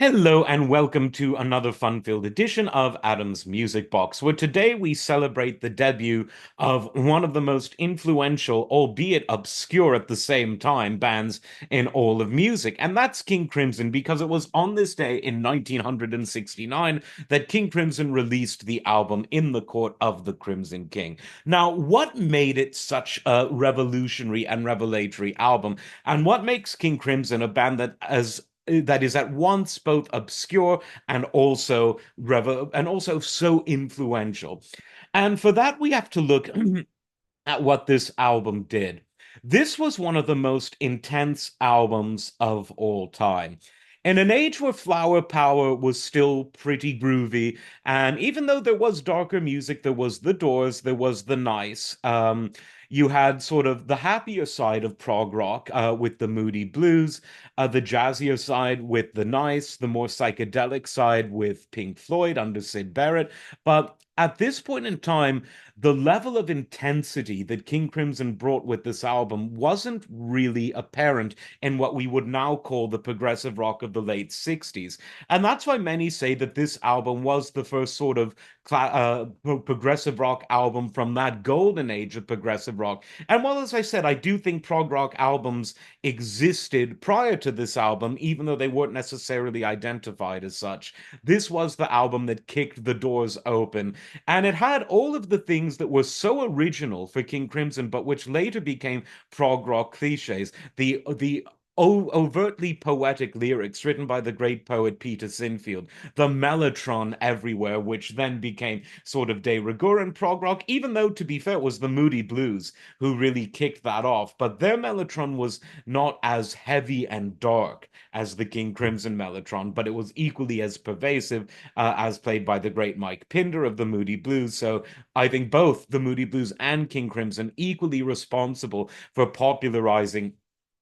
Hello and welcome to another fun-filled edition of Adam's Music Box, where today we celebrate the debut of one of the most influential, albeit obscure at the same time, bands in all of music, and that's King Crimson, because it was on this day in 1969 that King Crimson released the album In the Court of the Crimson King. Now, what made it such a revolutionary and revelatory album, and what makes King Crimson a band that is at once both obscure and also so influential. And for that, we have to look at what this album did. This was one of the most intense albums of all time. In an age where Flower Power was still pretty groovy, and even though there was darker music, there was The Doors, there was The Nice. You had sort of the happier side of prog rock with the Moody Blues, the jazzier side with The Nice, the more psychedelic side with Pink Floyd under Syd Barrett. But at this point in time, the level of intensity that King Crimson brought with this album wasn't really apparent in what we would now call the progressive rock of the late 60s. And that's why many say that this album was the first sort of progressive rock album from that golden age of progressive rock. And while, as I said, I do think prog rock albums existed prior to this album, even though they weren't necessarily identified as such, this was the album that kicked the doors open, and it had all of the things that were so original for King Crimson, but which later became prog rock cliches. The overtly poetic lyrics written by the great poet Peter Sinfield, the mellotron everywhere, which then became sort of de rigueur in prog rock, even though, to be fair, it was the Moody Blues who really kicked that off. But their mellotron was not as heavy and dark as the King Crimson mellotron, but it was equally as pervasive as played by the great Mike Pinder of the Moody Blues. So I think both the Moody Blues and King Crimson equally responsible for popularizing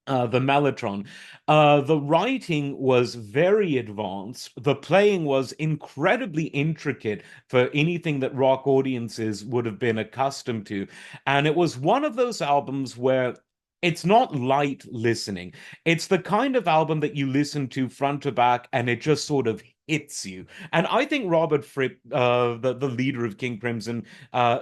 the Mellotron. The writing was very advanced. The playing was incredibly intricate for anything that rock audiences would have been accustomed to. And it was one of those albums where it's not light listening. It's the kind of album that you listen to front to back and it just sort of hits you. And I think Robert Fripp, the leader of King Crimson,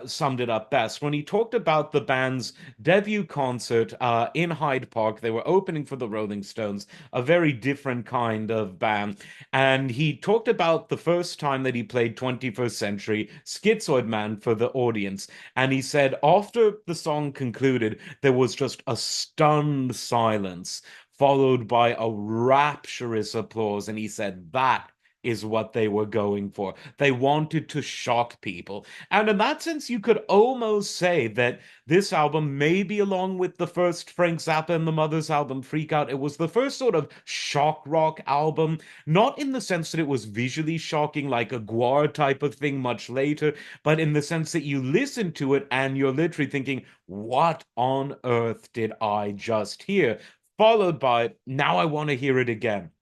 summed it up best when he talked about the band's debut concert in Hyde Park. They were opening for the Rolling Stones, a very different kind of band. And he talked about the first time that he played 21st Century Schizoid Man for the audience. And he said, after the song concluded, there was just a stunned silence, followed by a rapturous applause. And he said, that is what they were going for. They wanted to shock people. And in that sense, you could almost say that this album, maybe along with the first Frank Zappa and the Mothers album, Freak Out, it was the first sort of shock rock album, not in the sense that it was visually shocking like a Gwar type of thing much later, but in the sense that you listen to it and you're literally thinking, what on earth did I just hear? Followed by, now I want to hear it again.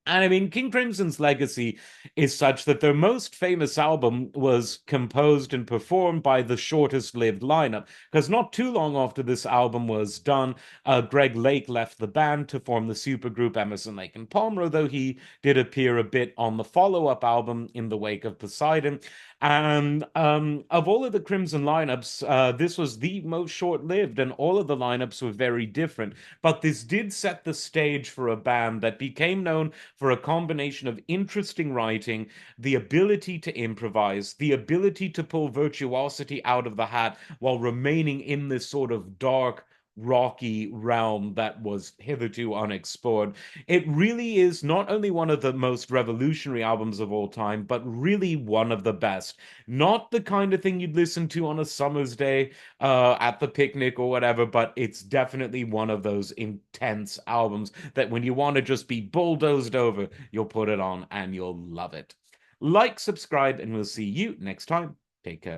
And I mean, King Crimson's legacy is such that their most famous album was composed and performed by the shortest lived lineup. Because not too long after this album was done, Greg Lake left the band to form the supergroup Emerson, Lake and Palmer, though he did appear a bit on the follow up album In the Wake of Poseidon. And of all of the Crimson lineups, this was the most short lived, and all of the lineups were very different. But this did set the stage for a band that became known for a combination of interesting writing, the ability to improvise, the ability to pull virtuosity out of the hat while remaining in this sort of dark, rocky realm that was hitherto unexplored. It really is not only one of the most revolutionary albums of all time, but really one of the best. Not the kind of thing you'd listen to on a summer's day at the picnic or whatever, but it's definitely one of those intense albums that when you want to just be bulldozed over, you'll put it on and you'll love it. Like, subscribe, and we'll see you next time. Take care.